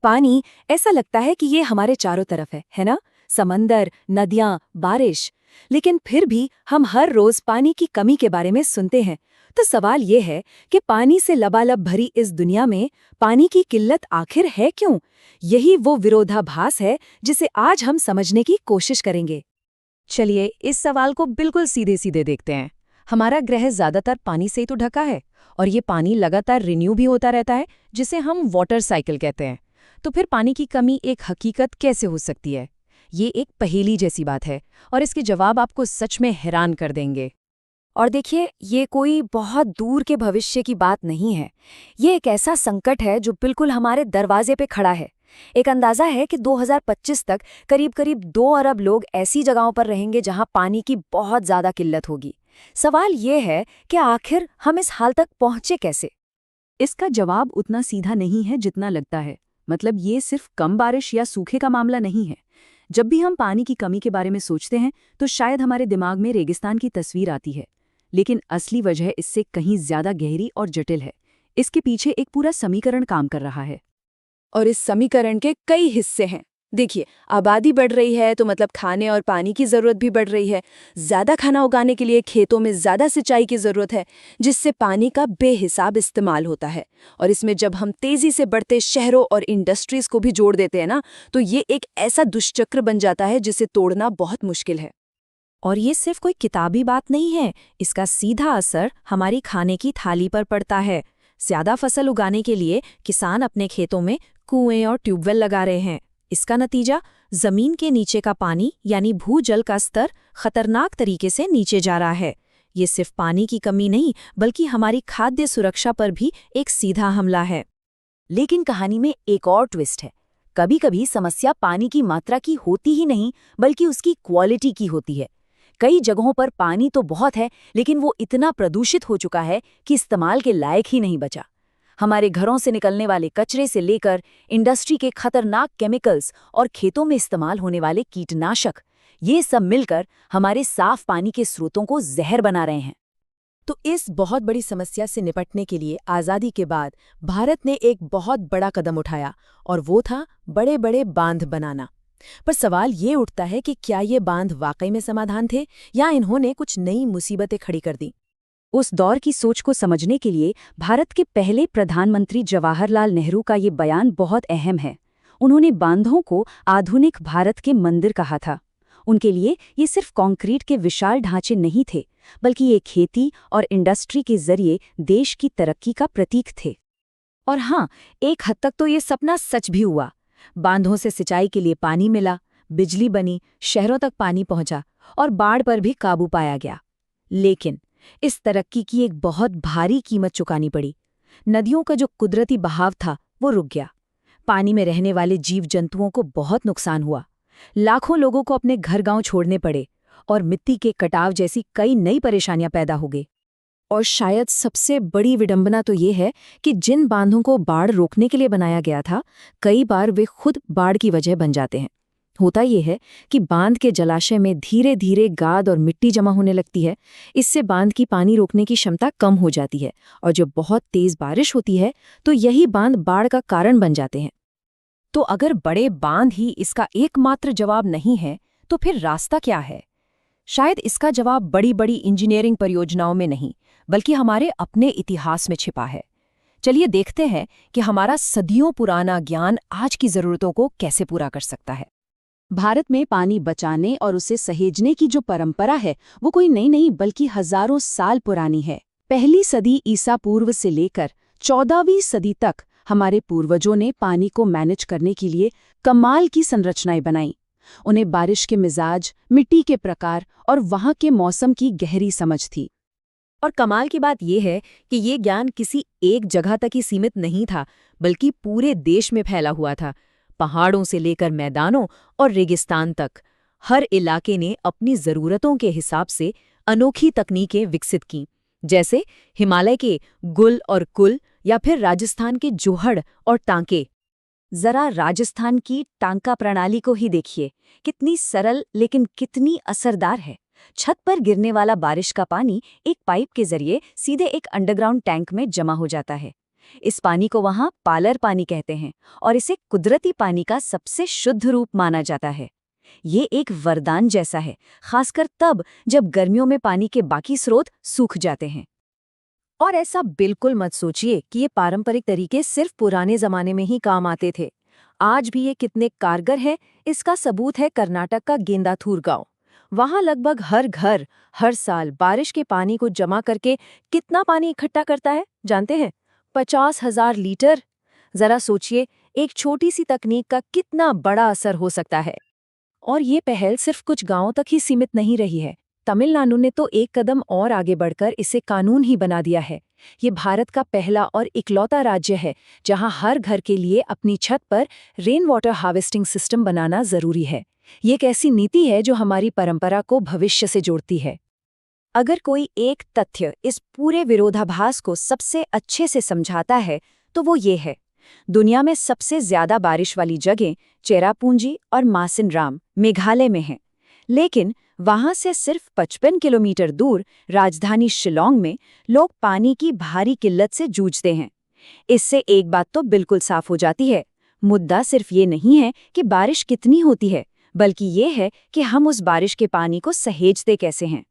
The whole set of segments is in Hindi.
पानी ऐसा लगता है कि ये हमारे चारों तरफ है ना? समंदर, नदियां, बारिश। लेकिन फिर भी हम हर रोज पानी की कमी के बारे में सुनते हैं। तो सवाल ये है कि पानी से लबालब भरी इस दुनिया में पानी की किल्लत आखिर है क्यों? यही वो विरोधाभास है जिसे आज हम समझने की कोशिश करेंगे। चलिए इस सवाल को बिल्कुल सीधे सीधे देखते हैं। हमारा ग्रह ज्यादातर पानी से ही तो ढका है, और ये पानी लगातार रिन्यू भी होता रहता है, जिसे हम वाटर साइकिल कहते हैं। तो फिर पानी की कमी एक हकीकत कैसे हो सकती है? ये एक पहेली जैसी बात है, और इसके जवाब आपको सच में हैरान कर देंगे। और देखिए, ये कोई बहुत दूर के भविष्य की बात नहीं है। ये एक ऐसा संकट है जो बिल्कुल हमारे दरवाजे पे खड़ा है। एक अंदाजा है कि 2025 तक करीब करीब 2 अरब लोग ऐसी जगहों पर रहेंगे जहां पानी की बहुत ज्यादा किल्लत होगी। सवाल ये है कि आखिर हम इस हाल तक पहुंचे कैसे? इसका जवाब उतना सीधा नहीं है जितना लगता है। मतलब ये सिर्फ कम बारिश या सूखे का मामला नहीं है। जब भी हम पानी की कमी के बारे में सोचते हैं तो शायद हमारे दिमाग में रेगिस्तान की तस्वीर आती है, लेकिन असली वजह इससे कहीं ज्यादा गहरी और जटिल है। इसके पीछे एक पूरा समीकरण काम कर रहा है। और इस समीकरण के कई हिस्से हैं। देखिए, आबादी बढ़ रही है तो मतलब खाने और पानी की ज़रूरत भी बढ़ रही है। ज़्यादा खाना उगाने के लिए खेतों में ज़्यादा सिंचाई की ज़रूरत है, जिससे पानी का बेहिसाब इस्तेमाल होता है। और इसमें जब हम तेज़ी से बढ़ते शहरों और इंडस्ट्रीज़ को भी जोड़ देते हैं ना, तो ये एक ऐसा दुष्चक्र बन जाता है जिसे तोड़ना बहुत मुश्किल है। और ये सिर्फ कोई किताबी बात नहीं है, इसका सीधा असर हमारी खाने की थाली पर पड़ता है। ज्यादा फसल उगाने के लिए किसान अपने खेतों में कुएं और ट्यूबवेल लगा रहे हैं। इसका नतीजा, जमीन के नीचे का पानी यानी भूजल का स्तर खतरनाक तरीके से नीचे जा रहा है। ये सिर्फ पानी की कमी नहीं, बल्कि हमारी खाद्य सुरक्षा पर भी एक सीधा हमला है। लेकिन कहानी में एक और ट्विस्ट है। कभी-कभी समस्या पानी की मात्रा की होती ही नहीं, बल्कि उसकी क्वालिटी की होती है। कई जगहों पर पानी तो बहुत है, लेकिन वो इतना प्रदूषित हो चुका है कि इस्तेमाल के लायक ही नहीं बचा। हमारे घरों से निकलने वाले कचरे से लेकर इंडस्ट्री के खतरनाक केमिकल्स और खेतों में इस्तेमाल होने वाले कीटनाशक, ये सब मिलकर हमारे साफ पानी के स्रोतों को जहर बना रहे हैं। तो इस बहुत बड़ी समस्या से निपटने के लिए आज़ादी के बाद भारत ने एक बहुत बड़ा कदम उठाया, और वो था बड़े बड़े बांध बनाना। पर सवाल ये उठता है कि क्या ये बांध वाकई में समाधान थे, या इन्होंने कुछ नई मुसीबतें खड़ी कर दी? उस दौर की सोच को समझने के लिए भारत के पहले प्रधानमंत्री जवाहरलाल नेहरू का ये बयान बहुत अहम है। उन्होंने बांधों को आधुनिक भारत के मंदिर कहा था। उनके लिए ये सिर्फ कंक्रीट के विशाल ढांचे नहीं थे, बल्कि ये खेती और इंडस्ट्री के जरिए देश की तरक्की का प्रतीक थे। और हाँ, एक हद तक तो ये सपना सच भी हुआ। बांधों से सिंचाई के लिए पानी मिला, बिजली बनी, शहरों तक पानी पहुंचा, और बाढ़ पर भी काबू पाया गया। लेकिन इस तरक्की की एक बहुत भारी कीमत चुकानी पड़ी। नदियों का जो कुदरती बहाव था वो रुक गया। पानी में रहने वाले जीव जंतुओं को बहुत नुकसान हुआ। लाखों लोगों को अपने घर गांव छोड़ने पड़े, और मिट्टी के कटाव जैसी कई नई परेशानियां पैदा हो गई। और शायद सबसे बड़ी विडंबना तो ये है कि जिन बांधों को बाढ़ रोकने के लिए बनाया गया था, कई बार वे खुद बाढ़ की वजह बन जाते हैं। होता यह है कि बांध के जलाशय में धीरे धीरे गाद और मिट्टी जमा होने लगती है। इससे बांध की पानी रोकने की क्षमता कम हो जाती है, और जब बहुत तेज बारिश होती है तो यही बांध बाढ़ का कारण बन जाते हैं। तो अगर बड़े बांध ही इसका एकमात्र जवाब नहीं है, तो फिर रास्ता क्या है? शायद इसका जवाब बड़ी बड़ी इंजीनियरिंग परियोजनाओं में नहीं, बल्कि हमारे अपने इतिहास में छिपा है। चलिए देखते हैं कि हमारा सदियों पुराना ज्ञान आज की जरूरतों को कैसे पूरा कर सकता है। भारत में पानी बचाने और उसे सहेजने की जो परंपरा है, वो कोई नई नहीं बल्कि हजारों साल पुरानी है। पहली सदी ईसा पूर्व से लेकर 14वीं सदी तक हमारे पूर्वजों ने पानी को मैनेज करने के लिए कमाल की संरचनाएं बनाई। उन्हें बारिश के मिजाज, मिट्टी के प्रकार और वहां के मौसम की गहरी समझ थी। और कमाल की बात यह है कि ये ज्ञान किसी एक जगह तक ही सीमित नहीं था, बल्कि पूरे देश में फैला हुआ था। पहाड़ों से लेकर मैदानों और रेगिस्तान तक, हर इलाके ने अपनी ज़रूरतों के हिसाब से अनोखी तकनीकें विकसित की। जैसे हिमालय के गुल और कुल, या फिर राजस्थान के जोहड़ और टांके। जरा राजस्थान की टांका प्रणाली को ही देखिए, कितनी सरल लेकिन कितनी असरदार है। छत पर गिरने वाला बारिश का पानी एक पाइप के जरिए सीधे एक अंडरग्राउंड टैंक में जमा हो जाता है। इस पानी को वहाँ पालर पानी कहते हैं और इसे कुदरती पानी का सबसे शुद्ध रूप माना जाता है। ये एक वरदान जैसा है, खासकर तब जब गर्मियों में पानी के बाकी स्रोत सूख जाते हैं। और ऐसा बिल्कुल मत सोचिए कि ये पारंपरिक तरीके सिर्फ पुराने जमाने में ही काम आते थे। आज भी ये कितने कारगर है, इसका सबूत है कर्नाटक का गेंदाथूर गांव। वहां लगभग हर घर हर साल बारिश के पानी को जमा करके कितना पानी इकट्ठा करता है जानते हैं? 50,000 लीटर। जरा सोचिए, एक छोटी सी तकनीक का कितना बड़ा असर हो सकता है। और ये पहल सिर्फ कुछ गांवों तक ही सीमित नहीं रही है। तमिलनाडु ने तो एक कदम और आगे बढ़कर इसे कानून ही बना दिया है। ये भारत का पहला और इकलौता राज्य है जहां हर घर के लिए अपनी छत पर रेन वाटर हार्वेस्टिंग सिस्टम बनाना जरूरी है। ये एक ऐसी नीति है जो हमारी परंपरा को भविष्य से जोड़ती है। अगर कोई एक तथ्य इस पूरे विरोधाभास को सबसे अच्छे से समझाता है तो वो ये है, दुनिया में सबसे ज्यादा बारिश वाली जगह चेरापूंजी और मासिनराम मेघालय में हैं। लेकिन वहां से सिर्फ 55 किलोमीटर दूर राजधानी शिलोंग में लोग पानी की भारी किल्लत से जूझते हैं। इससे एक बात तो बिल्कुल साफ हो जाती है, मुद्दा सिर्फ ये नहीं है कि बारिश कितनी होती है, बल्कि ये है कि हम उस बारिश के पानी को सहेजते कैसे हैं।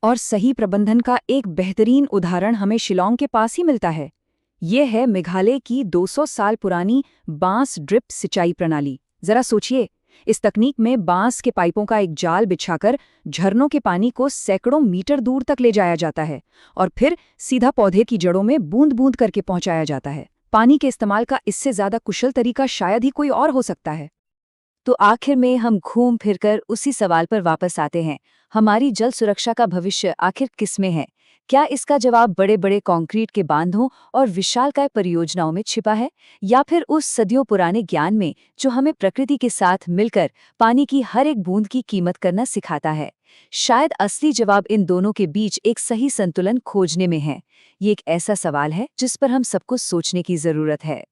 और सही प्रबंधन का एक बेहतरीन उदाहरण हमें शिलोंग के पास ही मिलता है। ये है मेघालय की 200 साल पुरानी बांस ड्रिप सिंचाई प्रणाली। जरा सोचिए, इस तकनीक में बांस के पाइपों का एक जाल बिछाकर झरनों के पानी को सैकड़ों मीटर दूर तक ले जाया जाता है और फिर सीधा पौधे की जड़ों में बूंद बूंद करके पहुंचाया जाता है। पानी के इस्तेमाल का इससे ज्यादा कुशल तरीका शायद ही कोई और हो सकता है। तो आखिर में हम घूम फिरकर उसी सवाल पर वापस आते हैं, हमारी जल सुरक्षा का भविष्य आखिर किसमें है? क्या इसका जवाब बड़े बड़े कंक्रीट के बांधों और विशालकाय परियोजनाओं में छिपा है, या फिर उस सदियों पुराने ज्ञान में जो हमें प्रकृति के साथ मिलकर पानी की हर एक बूंद की कीमत करना सिखाता है? शायद असली जवाब इन दोनों के बीच एक सही संतुलन खोजने में है। ये एक ऐसा सवाल है जिस पर हम सबको सोचने की जरूरत है।